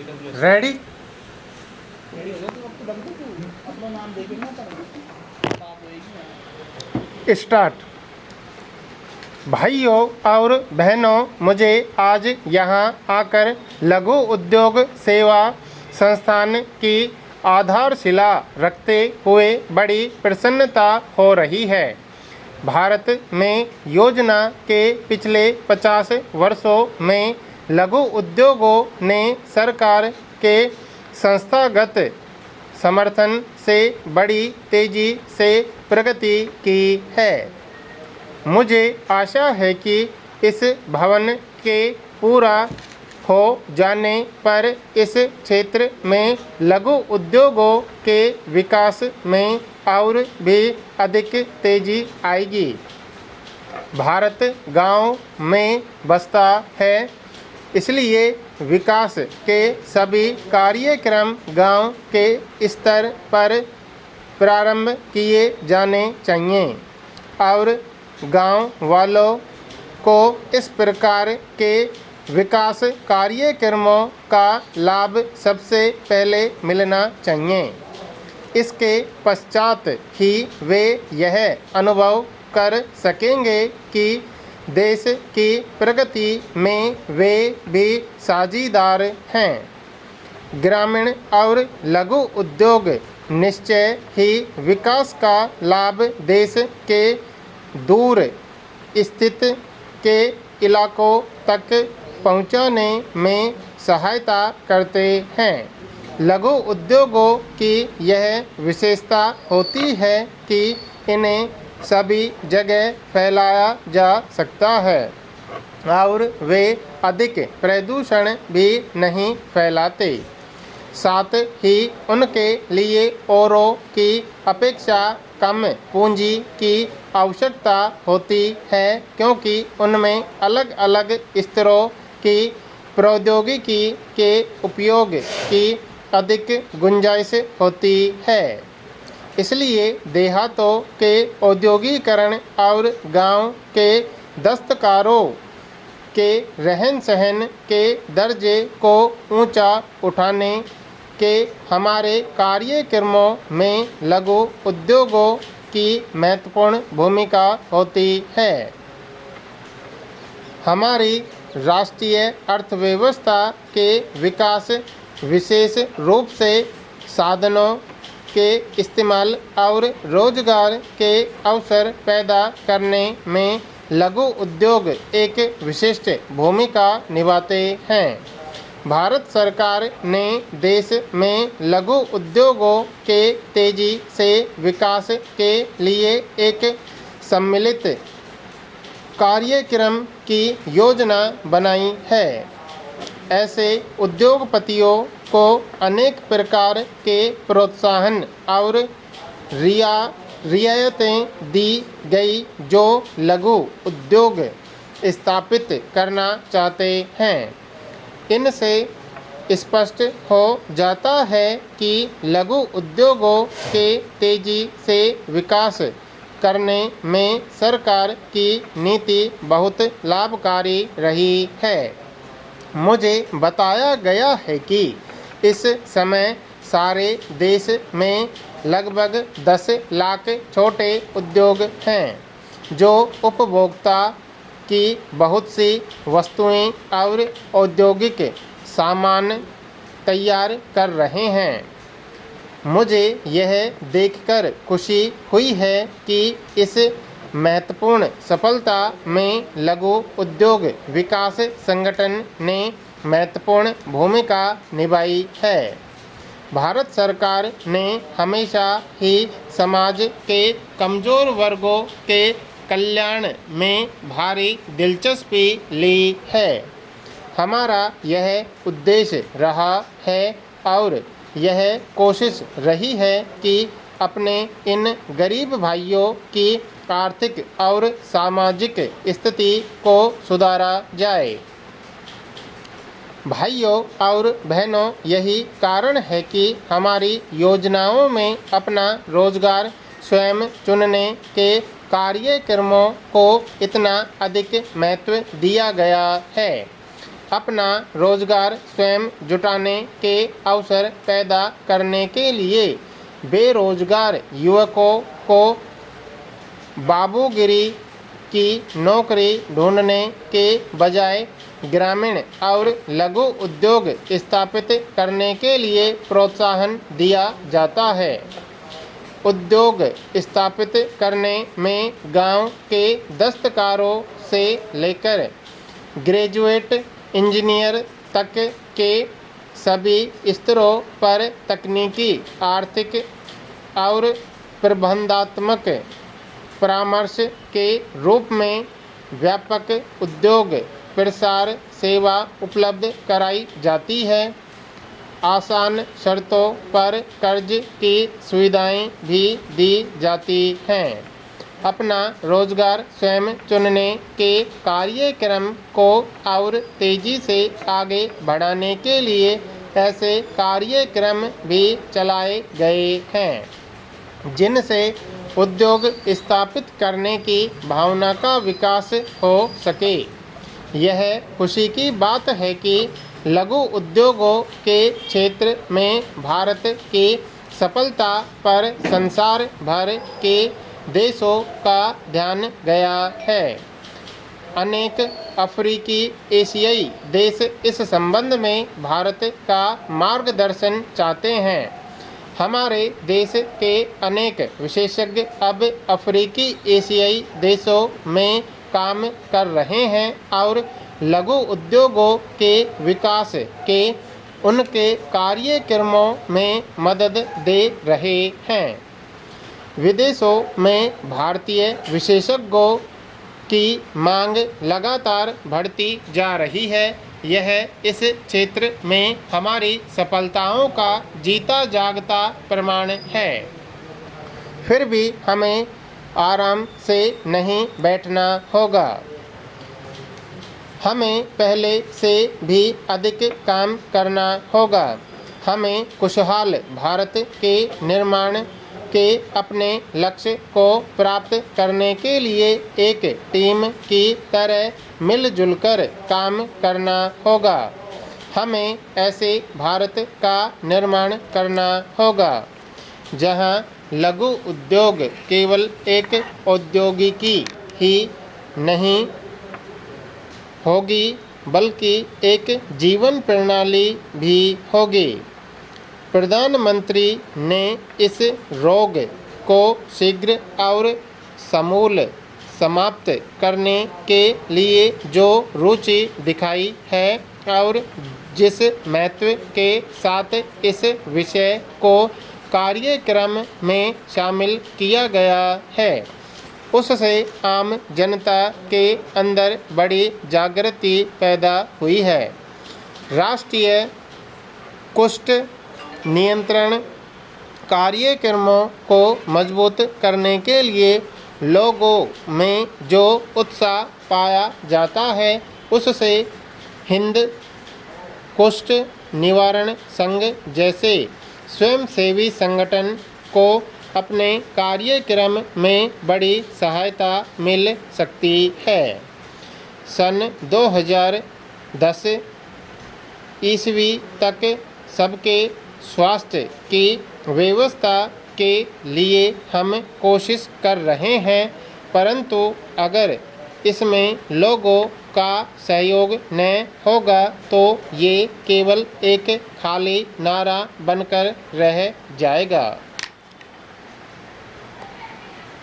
Ready start. भाइयों और बहनों, मुझे आज यहाँ आकर लघु उद्योग सेवा संस्थान की आधारशिला रखते हुए बड़ी प्रसन्नता हो रही है। भारत में योजना के पिछले 50 वर्षों में लघु उद्योगों ने सरकार के संस्थागत समर्थन से बड़ी तेजी से प्रगति की है। मुझे आशा है कि इस भवन के पूरा हो जाने पर इस क्षेत्र में लघु उद्योगों के विकास में और भी अधिक तेजी आएगी। भारत गांव में बसता है, इसलिए विकास के सभी कार्यक्रम गांव के स्तर पर प्रारंभ किए जाने चाहिए और गांव वालों को इस प्रकार के विकास कार्यक्रमों का लाभ सबसे पहले मिलना चाहिए। इसके पश्चात ही वे यह अनुभव कर सकेंगे कि देश की प्रगति में वे भी साझीदार हैं। ग्रामीण और लघु उद्योग निश्चय ही विकास का लाभ देश के दूर स्थित के इलाकों तक पहुंचाने में सहायता करते हैं। लघु उद्योगों की यह विशेषता होती है कि इन्हें सभी जगह फैलाया जा सकता है और वे अधिक प्रदूषण भी नहीं फैलाते। साथ ही उनके लिए औरों की अपेक्षा कम पूंजी की आवश्यकता होती है, क्योंकि उनमें अलग अलग स्तरों की प्रौद्योगिकी के उपयोग की अधिक गुंजाइश होती है। इसलिए देहातों के औद्योगिकरण और गांव के दस्तकारों के रहन सहन के दर्जे को ऊंचा उठाने के हमारे कार्यक्रमों में लघु उद्योगों की महत्वपूर्ण भूमिका होती है। हमारी राष्ट्रीय अर्थव्यवस्था के विकास विशेष रूप से साधनों के इस्तेमाल और रोजगार के अवसर पैदा करने में लघु उद्योग एक विशिष्ट भूमिका निभाते हैं। भारत सरकार ने देश में लघु उद्योगों के तेजी से विकास के लिए एक सम्मिलित कार्यक्रम की योजना बनाई है। ऐसे उद्योगपतियों को अनेक प्रकार के प्रोत्साहन और रियायतें दी गई जो लघु उद्योग स्थापित करना चाहते हैं। इनसे स्पष्ट हो जाता है कि लघु उद्योगों के तेजी से विकास करने में सरकार की नीति बहुत लाभकारी रही है। मुझे बताया गया है कि इस समय सारे देश में लगभग 10 लाख छोटे उद्योग हैं जो उपभोक्ता की बहुत सी वस्तुएं और औद्योगिक सामान तैयार कर रहे हैं। मुझे यह देखकर खुशी हुई है कि इस महत्वपूर्ण सफलता में लघु उद्योग विकास संगठन ने महत्वपूर्ण भूमिका निभाई है। भारत सरकार ने हमेशा ही समाज के कमज़ोर वर्गों के कल्याण में भारी दिलचस्पी ली है। हमारा यह उद्देश्य रहा है और यह कोशिश रही है कि अपने इन गरीब भाइयों की आर्थिक और सामाजिक स्थिति को सुधारा जाए। भाइयों और बहनों, यही कारण है कि हमारी योजनाओं में अपना रोजगार स्वयं चुनने के कार्यक्रमों को इतना अधिक महत्व दिया गया है। अपना रोजगार स्वयं जुटाने के अवसर पैदा करने के लिए बेरोजगार युवकों को बाबूगिरी की नौकरी ढूंढने के बजाय ग्रामीण और लघु उद्योग स्थापित करने के लिए प्रोत्साहन दिया जाता है। उद्योग स्थापित करने में गांव के दस्तकारों से लेकर ग्रेजुएट इंजीनियर तक के सभी स्तरों पर तकनीकी, आर्थिक और प्रबंधात्मक परामर्श के रूप में व्यापक उद्योग प्रसार सेवा उपलब्ध कराई जाती है। आसान शर्तों पर कर्ज की सुविधाएं भी दी जाती हैं। अपना रोजगार स्वयं चुनने के कार्यक्रम को और तेजी से आगे बढ़ाने के लिए ऐसे कार्यक्रम भी चलाए गए हैं जिनसे उद्योग स्थापित करने की भावना का विकास हो सके। यह खुशी की बात है कि लघु उद्योगों के क्षेत्र में भारत की सफलता पर संसार भर के देशों का ध्यान गया है। अनेक अफ्रीकी एशियाई देश इस संबंध में भारत का मार्गदर्शन चाहते हैं। हमारे देश के अनेक विशेषज्ञ अब अफ्रीकी एशियाई देशों में काम कर रहे हैं और लघु उद्योगों के विकास के उनके कार्यक्रमों में मदद दे रहे हैं। विदेशों में भारतीय विशेषज्ञों की मांग लगातार बढ़ती जा रही है। यह इस क्षेत्र में हमारी सफलताओं का जीता जागता प्रमाण है। फिर भी हमें आराम से नहीं बैठना होगा। हमें पहले से भी अधिक काम करना होगा। हमें खुशहाल भारत के निर्माण के अपने लक्ष्य को प्राप्त करने के लिए एक टीम की तरह मिलजुल कर काम करना होगा। हमें ऐसे भारत का निर्माण करना होगा जहां लघु उद्योग केवल एक औद्योगिकी ही नहीं होगी बल्कि एक जीवन प्रणाली भी होगी। प्रधानमंत्री ने इस रोग को शीघ्र और समूल समाप्त करने के लिए जो रुचि दिखाई है और जिस महत्व के साथ इस विषय को कार्यक्रम में शामिल किया गया है, उससे आम जनता के अंदर बड़ी जागृति पैदा हुई है। राष्ट्रीय कुष्ठ नियंत्रण कार्यक्रमों को मजबूत करने के लिए लोगों में जो उत्साह पाया जाता है, उससे हिंद कुष्ठ निवारण संघ जैसे स्वयंसेवी संगठन को अपने कार्यक्रम में बड़ी सहायता मिल सकती है। सन 2010 ईस्वी तक सबके स्वास्थ्य की व्यवस्था के लिए हम कोशिश कर रहे हैं, परंतु अगर इसमें लोगों का सहयोग न होगा तो ये केवल एक खाली नारा बनकर रह जाएगा।